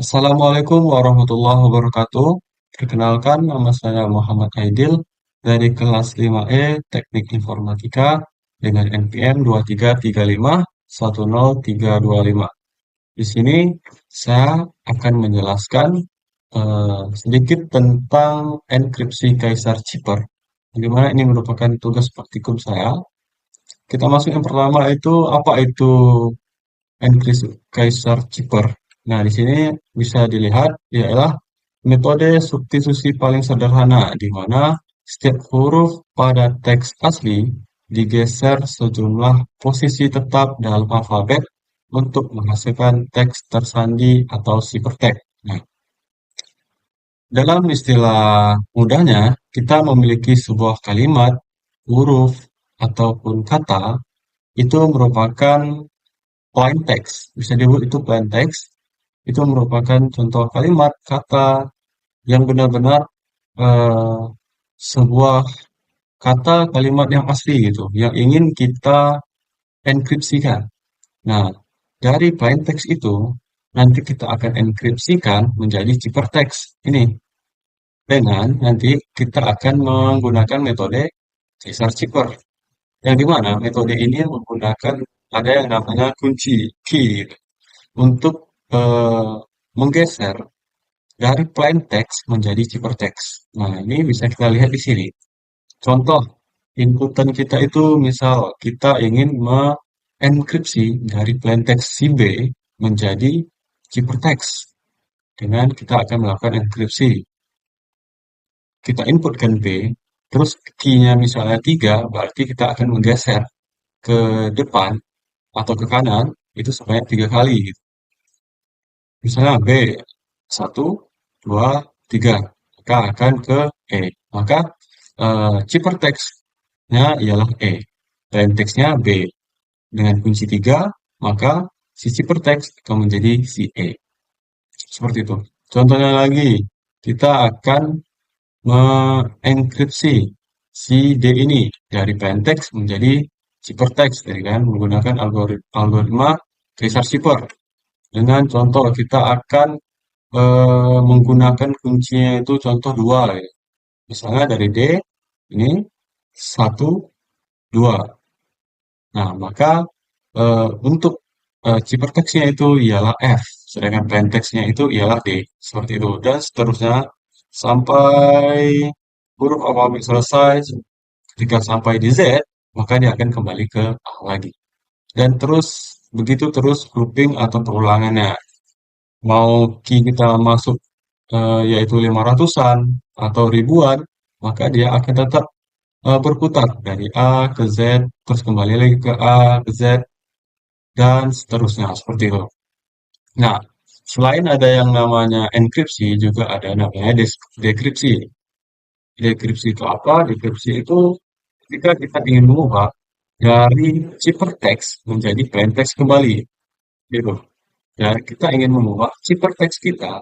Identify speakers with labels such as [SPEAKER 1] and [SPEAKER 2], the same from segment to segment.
[SPEAKER 1] Assalamualaikum warahmatullahi wabarakatuh. Perkenalkan, nama saya Muhammad Aidil dari kelas 5E Teknik Informatika dengan NPM 23351035. Di sini saya akan menjelaskan sedikit tentang enkripsi Kaisar Ciper, di mana ini merupakan tugas praktikum saya. Kita masuk yang pertama itu apa itu enkripsi Kaisar Ciper. Nah, di sini bisa dilihat ialah metode substitusi paling sederhana di mana setiap huruf pada teks asli digeser sejumlah posisi tetap dalam alfabet untuk menghasilkan teks tersandi atau ciphertext. Nah, dalam istilah mudahnya, kita memiliki sebuah kalimat, huruf, ataupun kata itu merupakan plain text. Bisa disebut itu plain text. Itu merupakan contoh kalimat, kata yang benar-benar eh, sebuah kata kalimat yang asli gitu, yang ingin kita enkripsikan. Nah, dari plain text itu nanti kita akan enkripsikan menjadi ciphertext. Ini dengan nanti kita akan menggunakan metode Caesar Cipher. Yang dimana metode ini menggunakan ada yang namanya kunci key gitu, untuk eh, menggeser dari plain text menjadi ciphertext. Nah, ini bisa kita lihat di sini. Contoh, inputan kita itu misal kita ingin mengenkripsi dari plain text si B menjadi ciphertext dengan kita akan melakukan enkripsi. Kita inputkan B, terus key-nya misalnya 3, berarti kita akan menggeser ke depan atau ke kanan itu sebanyak 3 kali gitu. Misalnya B 1, 2, 3, maka akan ke E. Maka ciphertext-nya ialah E, plain text-nya B. Dengan kunci 3, maka si ciphertext akan menjadi si E. Seperti itu. Contohnya lagi, kita akan mengenkripsi si D ini dari plain text menjadi ciphertext, jadi kan menggunakan algoritma Caesar Cipher. Dengan contoh kita akan menggunakan kuncinya itu contoh 2 ya. Misalnya dari D ini 1, 2. Nah, maka untuk ciphertext-nya itu ialah F, sedangkan plain text-nya itu ialah D. Seperti itu. Dan seterusnya sampai huruf alfabet selesai. Ketika sampai di Z, maka dia akan kembali ke A lagi. Dan terus begitu terus grouping atau perulangannya. Mau key kita masuk yaitu 500-an atau ribuan, maka dia akan tetap berputar dari A ke Z, terus kembali lagi ke A ke Z, dan seterusnya seperti itu. Nah, selain ada yang namanya enkripsi, juga ada namanya dekripsi. Dekripsi itu apa? Dekripsi itu ketika kita ingin mengubah dari ciphertext menjadi plain text kembali, gitu. Dan kita ingin mengubah ciphertext kita,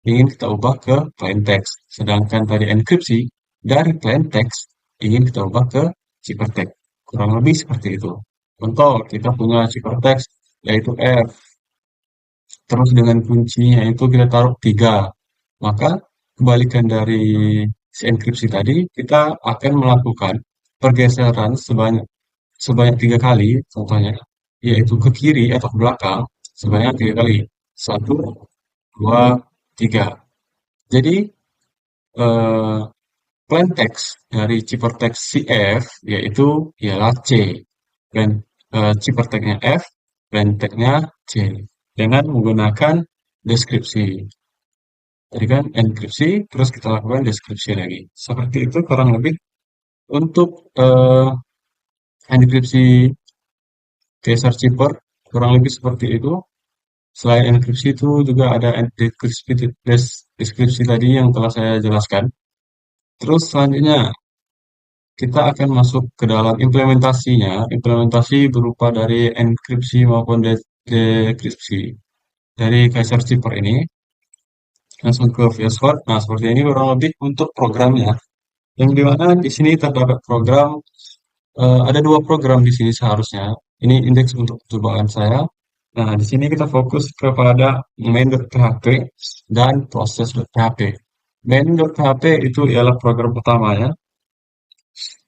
[SPEAKER 1] ingin kita ubah ke plain text. Sedangkan tadi enkripsi, dari plain text, ingin kita ubah ke ciphertext. Kurang lebih seperti itu. Contoh, kita punya ciphertext, yaitu F. Terus dengan kuncinya itu kita taruh 3. Maka, kebalikan dari si enkripsi tadi, kita akan melakukan pergeseran sebanyak sebanyak 3 kali, contohnya, yaitu ke kiri atau ke belakang sebanyak 3 kali. 1, 2, 3. Jadi, eh, plain text dari ciphertext CF yaitu ialah C. Dan ciphertext-nya F, plain text-nya C. Dengan menggunakan deskripsi. Tadi kan enkripsi, terus kita lakukan deskripsi lagi. Seperti itu kurang lebih untuk enkripsi Caesar Cipher, kurang lebih seperti itu. Selain enkripsi itu juga ada deskripsi tadi yang telah saya jelaskan. Terus selanjutnya kita akan masuk ke dalam implementasinya. Implementasi berupa dari enkripsi maupun dekripsi dari Kaiser Cipher ini. Langsung ke VS Code. Nah, seperti ini kurang lebih untuk programnya. Yang dimana di sini terdapat program, ada 2 program di sini seharusnya. Ini indeks untuk percobaan saya. Nah, di sini kita fokus kepada main.php dan proses.php. Main.php itu ialah program utamanya,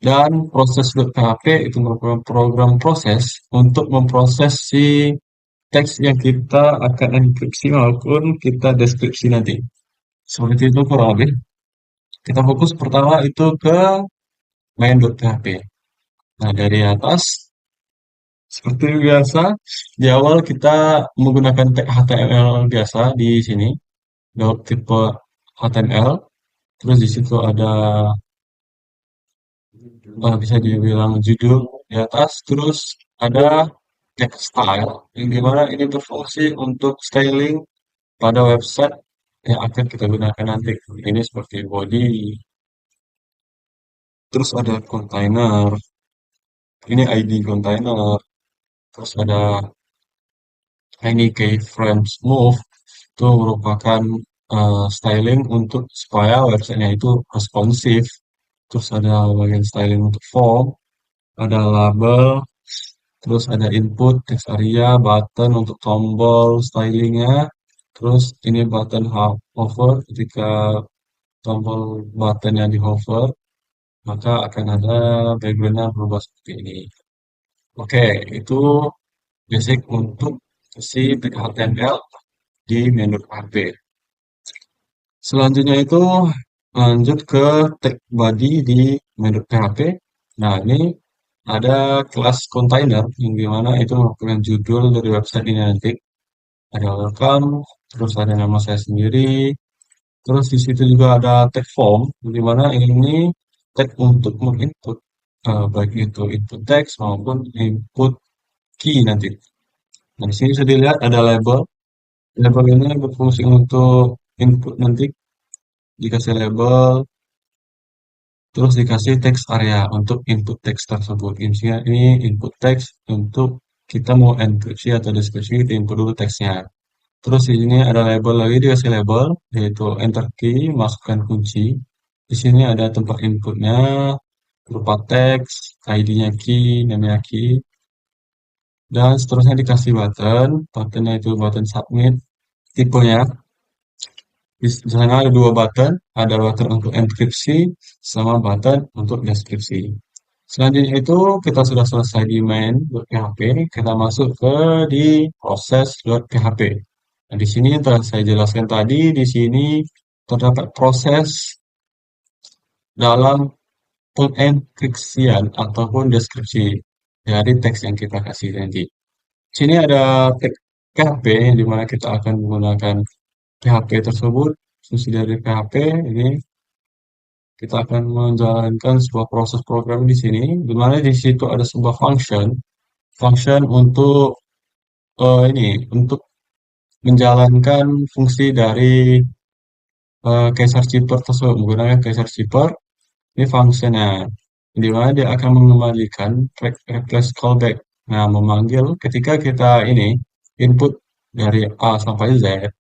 [SPEAKER 1] dan proses.php itu merupakan program proses untuk memproses si teks yang kita akan enkripsi maupun kita deskripsi nanti. Seperti itu kurang lebih. Kita fokus pertama itu ke main.php. Nah, dari atas, seperti biasa, di awal kita menggunakan tag HTML biasa di sini, tipe HTML. Terus di situ ada bisa dibilang judul di atas. Terus ada text style, yang dimana ini berfungsi untuk styling pada website yang akan kita gunakan nanti. Ini seperti body, terus ada container, ini ID container, terus ada ini keyframes move, itu merupakan styling untuk supaya websitenya itu responsif. Terus ada bagian styling untuk form, ada label, terus ada input, text area, button untuk tombol stylingnya. Terus ini button hover, ketika tombol buttonnya di hover, maka akan ada backgroundnya berubah seperti ini. Oke, itu basic untuk si HTML di menu HP. Selanjutnya itu lanjut ke tag body di menu PHP. Nah, ini ada kelas container yang dimana itu merupakan judul dari website ini nanti. Ada welcome, terus ada nama saya sendiri, terus di situ juga ada tag form, di mana ini tag untuk menginput baik itu input text maupun input key nanti. Nah, di sini sudah dilihat ada label. Label ini berfungsi untuk input nanti, dikasih label, terus dikasih text area untuk input text tersebut. Intinya ini input text untuk kita mau enkripsi atau deskripsi, kita input dulu teksnya. Terus di sini ada label lagi, dikasih label, yaitu enter key, masukkan kunci. Di sini ada tempat inputnya, berupa teks, ID-nya key, namanya key, dan seterusnya dikasih button. Buttonnya itu button submit, tipenya. Di sana ada dua button, ada button untuk enkripsi, sama button untuk deskripsi. Selanjutnya itu kita sudah selesai di main.php, kita masuk ke di proses.php. Nah, di sini yang telah saya jelaskan tadi, di sini terdapat proses dalam pengenkripsian ataupun deskripsi dari teks yang kita kasih nanti. Di sini ada tag PHP yang dimana kita akan menggunakan PHP tersebut. Fungsi dari PHP ini kita akan menjalankan sebuah proses program di sini, di mana di situ ada sebuah function untuk untuk menjalankan fungsi dari Caesar Keeper tersebut menggunakan Caesar Keeper. Ini fungsinya, di mana dia akan mengembalikan replace callback. Nah, memanggil ketika kita ini input dari A sampai Z,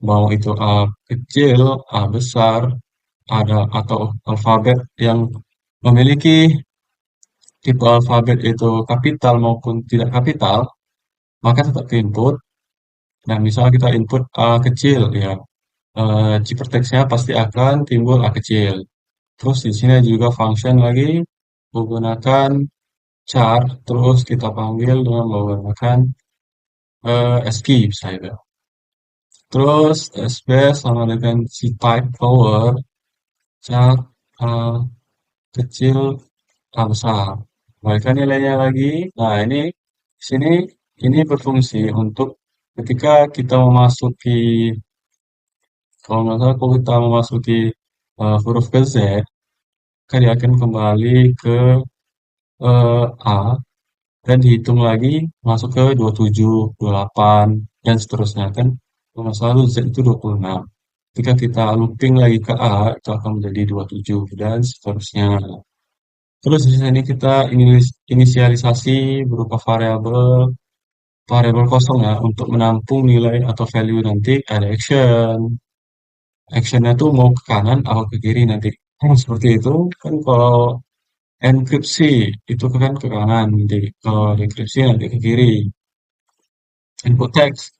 [SPEAKER 1] mau itu A kecil, A besar, ada atau alfabet yang memiliki tipe alfabet itu kapital maupun tidak kapital, maka tetap ke input. Dan misalnya kita input A kecil, ya, ciphertext-nya pasti akan timbul A kecil. Terus di sini juga function lagi menggunakan char, terus kita panggil dengan menggunakan ascii misalnya. Terus sbase sama dengan si type power char kecil A besar. Kembalikan nilainya lagi. Nah, ini sini ini berfungsi untuk ketika kita memasuki, kalau nggak salah kalau kita memasuki huruf ke Z, maka dia akan kembali ke A dan dihitung lagi masuk ke 27, 28, dan seterusnya kan. Kalau nggak salah Z itu 26. Ketika kita looping lagi ke A, itu akan menjadi 27 dan seterusnya. Terus di sini kita inisialisasi berupa variabel kosong ya untuk menampung nilai atau value nanti ada action. Actionnya tuh mau ke kanan atau ke kiri nanti. Seperti itu kan kalau enkripsi itu kan ke kanan nanti. Kalau dekripsi nanti ke kiri. input text.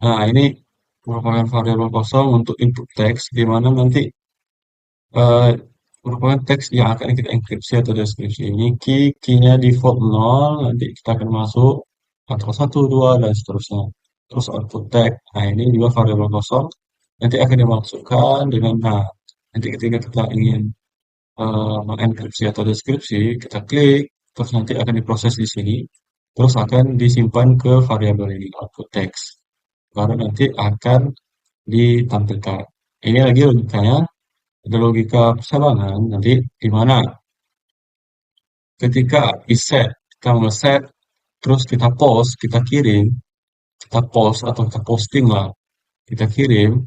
[SPEAKER 1] Nah, ini merupakan variabel kosong untuk input text, di mana nanti eh, merupakan teks yang akan kita enkripsi atau deskripsi. Ini key-nya default 0, nanti kita akan masuk atau 1, 2, dan seterusnya. Terus output text. Nah, ini juga variabel kosong. Nanti akan dimasukkan dengan, nah, nanti ketika kita ingin mengenkripsi atau deskripsi, kita klik, terus nanti akan diproses di sini, terus akan disimpan ke variabel ini, output text. Baru nanti akan ditampilkan. Ini lagi logikanya, ada logika persamaan nanti di mana ketika iset, kita ngeset, terus kita post atau kita posting lah, kita kirim,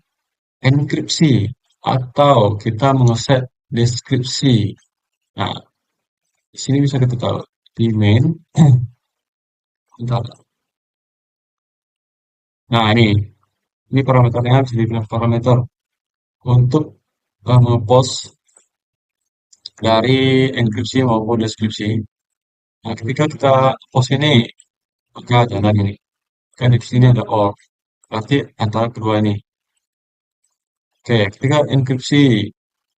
[SPEAKER 1] enkripsi, atau kita mengeset deskripsi. Nah, di sini bisa kita tahu di main, bentar. Nah, ini parameternya bisa dibilang parameter untuk ngepost dari enkripsi maupun deskripsi. Nah, ketika kita post ini, maka jalan ini. Kan di sini ada or, berarti antara kedua ini. Oke, ketika enkripsi,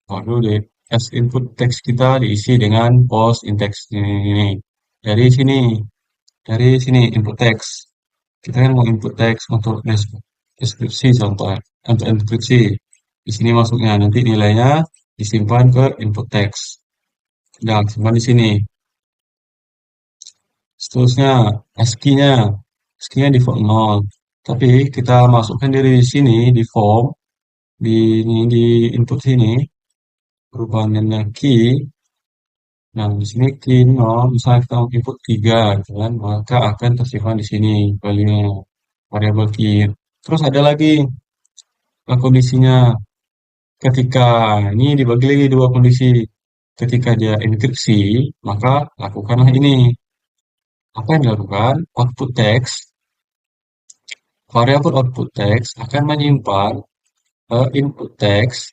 [SPEAKER 1] baru deh as input teks kita diisi dengan post in text ini. Dari sini, dari sini input text. Kita kan mau input teks untuk deskripsi contohnya, untuk enkripsi. Di sini masuknya nanti nilainya disimpan ke input text. Dan simpan di sini. Seterusnya ASCII-nya, ASCII-nya default 0. Tapi kita masukkan dari sini di form, di input sini, perubahannya key. Nah, di sini key 0, misalnya kita mau input 3, gitu kan, maka akan tersimpan di sini value-nya, variabel key. Terus ada lagi kondisinya, ketika ini dibagi lagi dua kondisi. Ketika dia enkripsi, maka lakukanlah ini. Apa yang dilakukan? Output text, variabel output text akan menyimpan input text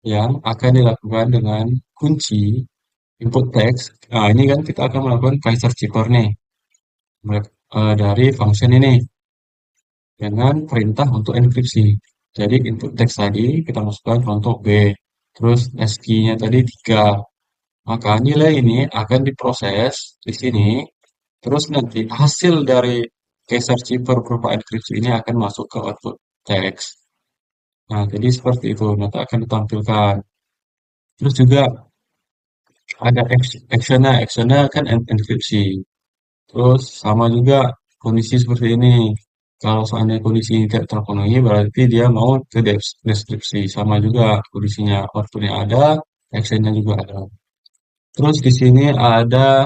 [SPEAKER 1] yang akan dilakukan dengan kunci input text. Nah, ini kan kita akan melakukan Kaiser Cheeper nih dari function ini dengan perintah untuk enkripsi. Jadi input text tadi kita masukkan contoh B, terus ASCII-nya tadi 3. Maka nilai ini akan diproses di sini, terus nanti hasil dari Kaiser Cheeper berupa enkripsi ini akan masuk ke output text. Nah, jadi seperti itu, nanti akan ditampilkan. Terus juga ada actionnya kan enkripsi. Terus sama juga kondisi seperti ini. Kalau seandainya kondisi ini tidak terpenuhi, berarti dia mau ke deskripsi. Sama juga kondisinya, outputnya ada, actionnya juga ada. Terus di sini ada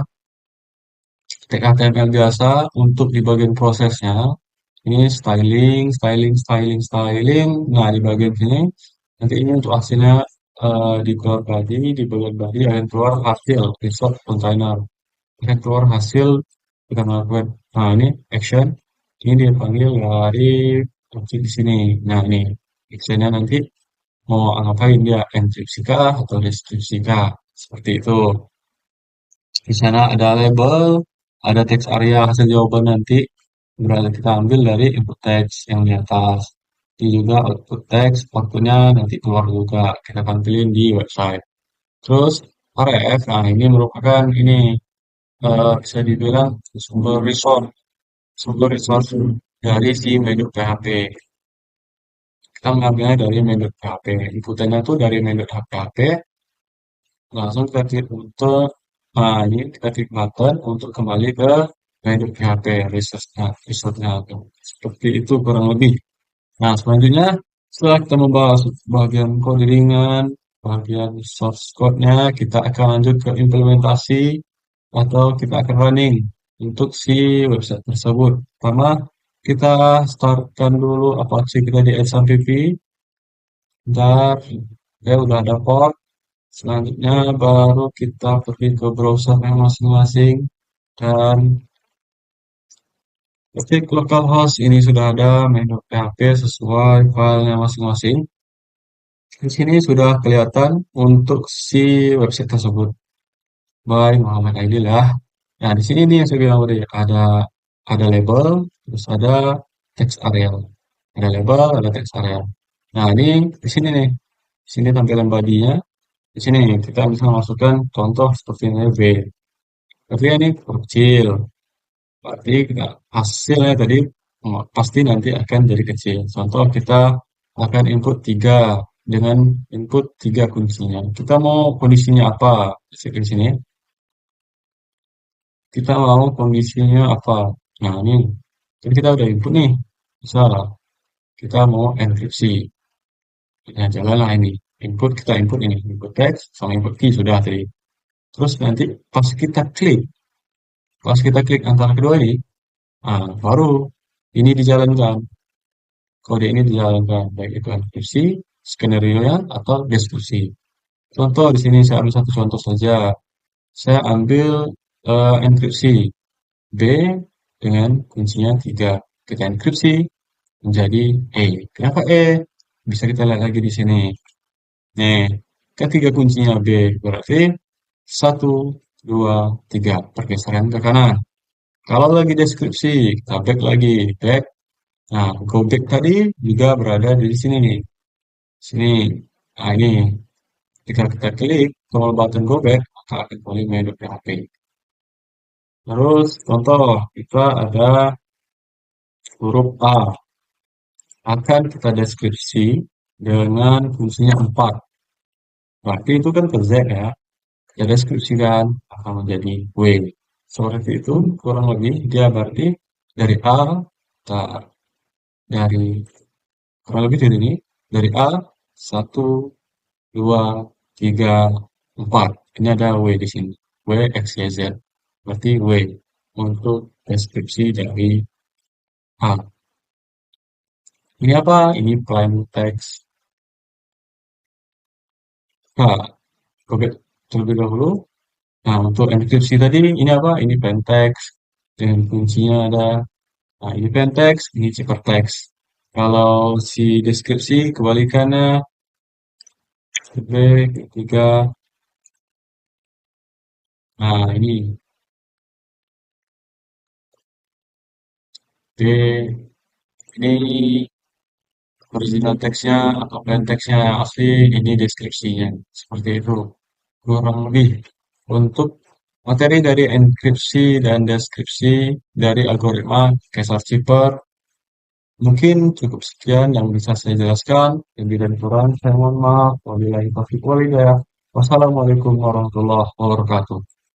[SPEAKER 1] tag HTML biasa untuk di bagian prosesnya. Ini styling, styling, styling, styling. Nah, di bagian sini nanti ini untuk hasilnya di keluar body, di bagian body akan keluar hasil result container. Akan keluar hasil kita melakukan. Nah, ini action. Ini dipanggil dari fungsi di sini. Nah, ini actionnya nanti mau ngapain dia enkripsi kah atau deskripsi kah? Seperti itu. Di sana ada label, ada teks area hasil jawaban nanti berarti kita ambil dari input teks yang di atas. Ini juga output teks, outputnya nanti keluar juga kita tampilin di website. Terus ref, nah ini merupakan ini bisa dibilang sumber resource dari si menu PHP. Kita mengambilnya dari menu PHP. Inputannya tuh dari menu PHP, langsung kita klik untuk, nah ini kita klik button untuk kembali ke menu PHP resource-nya tuh. Seperti itu kurang lebih. Nah, selanjutnya setelah kita membahas bagian kode ringan, bagian source code-nya, kita akan lanjut ke implementasi atau kita akan running untuk si website tersebut. Pertama, kita startkan dulu Apache kita di XAMPP. Bentar, ya udah ada port. Selanjutnya baru kita pergi ke browsernya masing-masing dan ketik localhost. Ini sudah ada menu PHP sesuai filenya masing-masing. Di sini sudah kelihatan untuk si website tersebut. By Muhammad Aidil lah. Nah, di sini nih yang saya bilang tadi ada ada label, terus ada text area. Ada label, ada text area. Nah, ini di sini nih. Di sini tampilan bodinya. Di sini kita bisa masukkan contoh seperti ini V. Tapi ini huruf kecil. Berarti hasilnya tadi pasti nanti akan jadi kecil. Contoh kita akan input 3 dengan input 3 kuncinya. Kita mau kondisinya apa? Di sini kita mau kondisinya apa? Nah, ini jadi kita udah input nih. Misal kita mau enkripsi. Nah, jalanlah ini. Kita input ini, input text sama input key sudah tadi. Terus nanti pas kita klik antara kedua ini, nah, baru ini dijalankan. Kode ini dijalankan, baik itu enkripsi, skenario-nya, atau deskripsi. Contoh di sini saya ambil satu contoh saja. Saya ambil enkripsi B dengan kuncinya 3. Kita enkripsi menjadi E. Kenapa E? Bisa kita lihat lagi di sini. Nih, ketiga kuncinya B berarti 1, 2, 3. Pergeseran ke kanan. Kalau lagi deskripsi, kita back lagi. Back. Nah, go back tadi juga berada di sini nih. Sini. Nah, ini. Ketika kita klik tombol button go back, maka akan kembali menu PHP. Terus, contoh, kita ada huruf A. Akan kita deskripsi dengan fungsinya 4. Berarti itu kan ke Z ya. Kita deskripsikan akan menjadi W. Seperti itu, kurang lebih dia berarti dari A, kita dari kurang lebih dari ini, dari A, 1, 2, 3, 4. Ini ada W di sini. W, X, Y, Z. Berarti W untuk deskripsi dari A. Ini apa? Ini plain text. Nah, oke, terlebih dahulu. Nah, untuk enkripsi tadi, ini apa? Ini plain text. Dan kuncinya ada. Nah, ini plain text, ini ciphertext. Kalau si deskripsi, kebalikannya, B, ketiga. Nah, B, ini original teksnya atau plain teksnya yang asli, ini deskripsinya. Seperti itu. Kurang lebih. Untuk materi dari enkripsi dan deskripsi dari algoritma Caesar-Cipher, mungkin cukup sekian yang bisa saya jelaskan. Lebih dan kurang, saya mohon maaf. Wabillahi taufiq walhidayah. Wassalamualaikum warahmatullahi wabarakatuh.